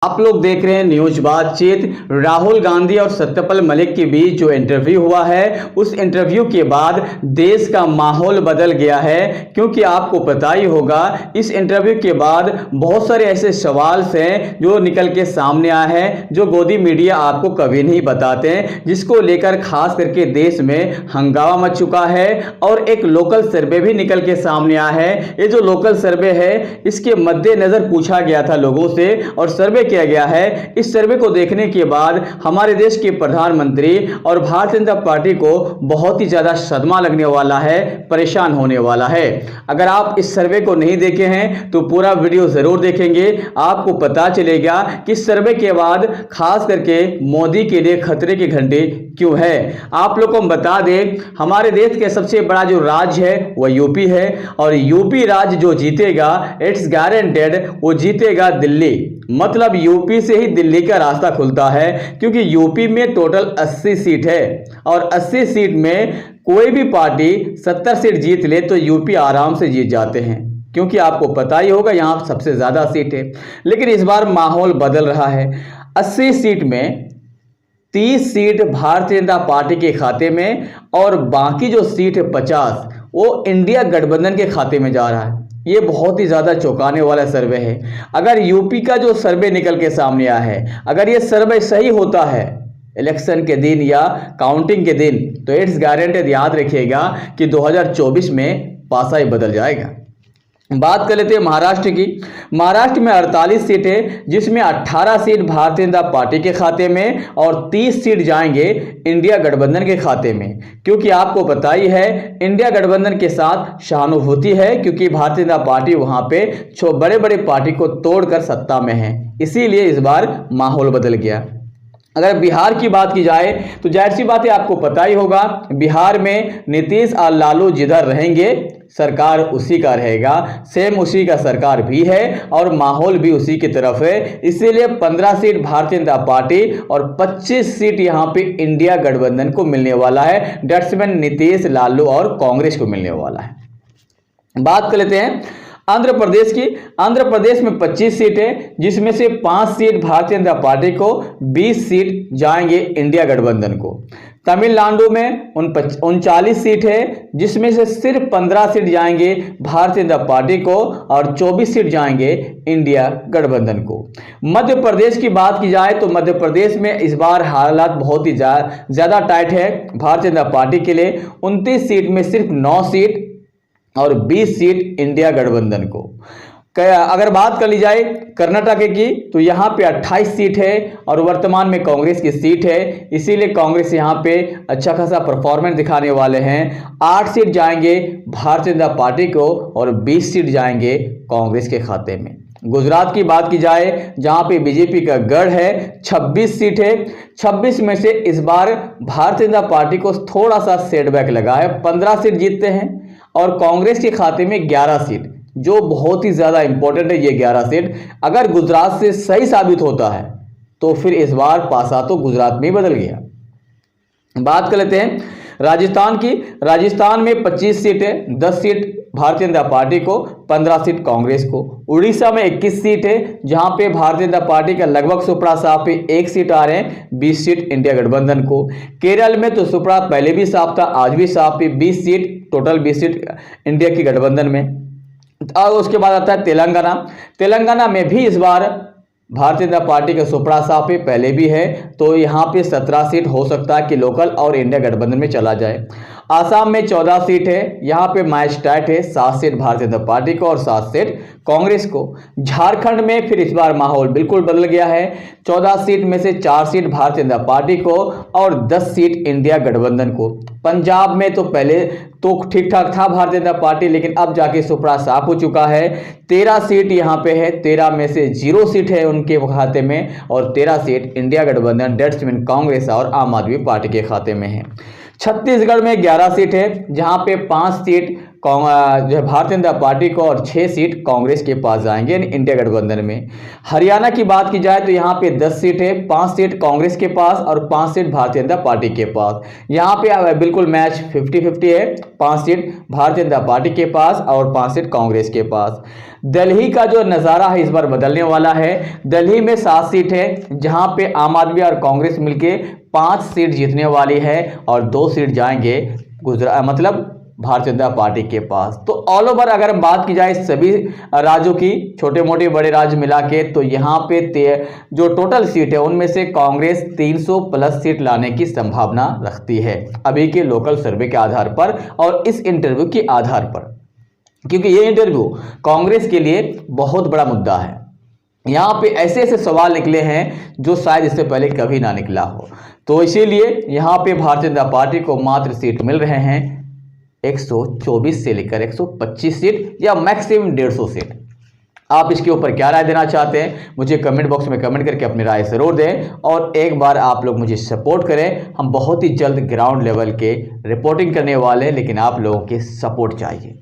आप लोग देख रहे हैं न्यूज बातचीत। राहुल गांधी और सत्यपाल मलिक के बीच जो इंटरव्यू हुआ है, उस इंटरव्यू के बाद देश का माहौल बदल गया है। क्योंकि आपको पता ही होगा, इस इंटरव्यू के बाद बहुत सारे ऐसे सवाल हैं जो निकल के सामने आए हैं, जो गोदी मीडिया आपको कभी नहीं बताते हैं, जिसको लेकर खास करके देश में हंगामा मच चुका है। और एक लोकल सर्वे भी निकल के सामने आया है। ये जो लोकल सर्वे है, इसके मद्देनजर पूछा गया था लोगों से और सर्वे किया गया है। इस सर्वे को देखने के बाद हमारे देश के प्रधानमंत्री और भारतीय जनता पार्टी को बहुत ही ज्यादा सदमा लगने वाला है, परेशान होने वाला है। अगर आप इस सर्वे को नहीं देखे हैं तो पूरा वीडियो जरूर देखेंगे, आपको पता चलेगा कि सर्वे के बाद खास करके मोदी के लिए खतरे की घंटी क्यों है। आप लोग को हम बता दें, हमारे देश के सबसे बड़ा जो राज्य है वह यूपी है, और यूपी राज्य जो जीतेगा, इट्स गारंटेड वो जीतेगा दिल्ली। मतलब यूपी से ही दिल्ली का रास्ता खुलता है, क्योंकि यूपी में टोटल 80 सीट है और 80 सीट में कोई भी पार्टी 70 सीट जीत ले तो यूपी आराम से जीत जाते हैं, क्योंकि आपको पता ही होगा यहाँ सबसे ज्यादा सीट है। लेकिन इस बार माहौल बदल रहा है। 80 सीट में 30 सीट भारतीय जनता पार्टी के खाते में और बाकी जो सीट है 50 वो इंडिया गठबंधन के खाते में जा रहा है। ये बहुत ही ज्यादा चौंकाने वाला सर्वे है। अगर यूपी का जो सर्वे निकल के सामने आया है, अगर ये सर्वे सही होता है इलेक्शन के दिन या काउंटिंग के दिन, तो इट्स गारंटेड, याद रखिएगा कि 2024 में पासा ही बदल जाएगा। बात कर लेते हैं महाराष्ट्र की। महाराष्ट्र में 48 सीट है, जिसमें 18 सीट भारतीय जनता पार्टी के खाते में और 30 सीट जाएंगे इंडिया गठबंधन के खाते में। क्योंकि आपको पता ही है, इंडिया गठबंधन के साथ सहानुभूति है, क्योंकि भारतीय जनता पार्टी वहां पे बड़े बड़े पार्टी को तोड़कर सत्ता में है, इसीलिए इस बार माहौल बदल गया। अगर बिहार की बात की जाए तो जाहिर सी बात है, आपको पता ही होगा, बिहार में नीतीश और लालू जिधर रहेंगे सरकार उसी का रहेगा, सेम उसी का सरकार भी है और माहौल भी उसी की तरफ है। इसीलिए 15 सीट भारतीय जनता पार्टी और 25 सीट यहां पे इंडिया गठबंधन को मिलने वाला है। डेट्स मीन नीतीश, लालू और कांग्रेस को मिलने वाला है। बात कर लेते हैं आंध्र प्रदेश की। आंध्र प्रदेश में 25 सीट है, जिसमें से 5 सीट भारतीय जनता पार्टी को, 20 सीट जाएंगे इंडिया गठबंधन को। तमिलनाडु में 39 सीट है, जिसमें से सिर्फ 15 सीट जाएंगे भारतीय जनता पार्टी को और 24 सीट जाएंगे इंडिया गठबंधन को। मध्य प्रदेश की बात की जाए तो मध्य प्रदेश में इस बार हालात बहुत ही ज्यादा टाइट है भारतीय जनता पार्टी के लिए। 29 सीट में सिर्फ 9 सीट और 20 सीट इंडिया गठबंधन को। अगर बात कर ली जाए कर्नाटक की, तो यहाँ पे 28 सीट है और वर्तमान में कांग्रेस की सीट है, इसीलिए कांग्रेस यहाँ पे अच्छा खासा परफॉर्मेंस दिखाने वाले हैं। 8 सीट जाएंगे भारतीय जनता पार्टी को और 20 सीट जाएंगे कांग्रेस के खाते में। गुजरात की बात की जाए, जहां पे बीजेपी का गढ़ है, 26 सीट है। 26 में से इस बार भारतीय जनता पार्टी को थोड़ा सा सेटबैक लगा है, 15 सीट जीतते हैं और कांग्रेस के खाते में 11 सीट, जो बहुत ही ज्यादा इंपॉर्टेंट है। ये 11 सीट अगर गुजरात से सही साबित होता है तो फिर इस बार पासा तो गुजरात में ही बदल गया। बात कर लेते हैं राजस्थान की। राजस्थान में 25 सीट है, 10 सीट भारतीय जनता पार्टी को, 15 सीट कांग्रेस को। उड़ीसा में 21 सीट है, जहां पे भारतीय जनता पार्टी का लगभग सुपड़ा साफ पे 1 सीट आ रहे हैं, 20 सीट इंडिया गठबंधन को। केरल में तो सुपड़ा पहले भी साफ था, आज भी साफ पे 20 सीट, टोटल 20 सीट इंडिया की गठबंधन में। और उसके बाद आता है तेलंगाना। तेलंगाना में भी इस बार भारतीय जनता पार्टी का सुपड़ा साफ पे पहले भी है, तो यहाँ पे 17 सीट हो सकता है कि लोकल और इंडिया गठबंधन में चला जाए। आसाम में 14 सीट है, यहाँ पे मैच टाइट है, 7 सीट भारतीय जनता पार्टी को और 7 सीट कांग्रेस को। झारखंड में फिर इस बार माहौल बिल्कुल बदल गया है, 14 सीट में से 4 सीट भारतीय जनता पार्टी को और 10 सीट इंडिया गठबंधन को। पंजाब में तो पहले तो ठीक ठाक था भारतीय जनता पार्टी, लेकिन अब जाके सुपड़ा साफ हो चुका है। 13 सीट यहाँ पे है, 13 में से 0 सीट है उनके खाते में और 13 सीट इंडिया गठबंधन, डेट्स मीन कांग्रेस और आम आदमी पार्टी के खाते में है। छत्तीसगढ़ में 11 सीट है, जहां पे 5 सीट जो है भारतीय जनता पार्टी को और 6 सीट कांग्रेस के पास जाएंगे इंडिया गठबंधन में। हरियाणा की बात की जाए तो यहाँ पे 10 सीट है, 5 सीट कांग्रेस के पास और 5 सीट भारतीय जनता पार्टी के पास। यहाँ पे बिल्कुल मैच 50-50 है, 5 सीट भारतीय जनता पार्टी के पास और 5 सीट कांग्रेस के पास। दिल्ली का जो नज़ारा है इस बार बदलने वाला है। दिल्ली में 7 सीट है, जहां पे आम आदमी और कांग्रेस मिलके 5 सीट जीतने वाली है और 2 सीट जाएंगे मतलब भारतीय जनता पार्टी के पास। तो ऑल ओवर अगर बात की जाए सभी राज्यों की, छोटे मोटे बड़े राज्य मिला के, तो यहाँ पे जो टोटल सीट है उनमें से कांग्रेस 300 प्लस सीट लाने की संभावना रखती है अभी के लोकल सर्वे के आधार पर और इस इंटरव्यू के आधार पर, क्योंकि ये इंटरव्यू कांग्रेस के लिए बहुत बड़ा मुद्दा है। यहाँ पे ऐसे ऐसे सवाल निकले हैं जो शायद इससे पहले कभी ना निकला हो। तो इसीलिए यहाँ पे भारतीय जनता पार्टी को मात्र सीट मिल रहे हैं 124 से लेकर 125 सीट या मैक्सिमम 150 सीट। आप इसके ऊपर क्या राय देना चाहते हैं मुझे कमेंट बॉक्स में कमेंट करके अपनी राय जरूर दें और एक बार आप लोग मुझे सपोर्ट करें। हम बहुत ही जल्द ग्राउंड लेवल के रिपोर्टिंग करने वाले हैं, लेकिन आप लोगों के सपोर्ट चाहिए।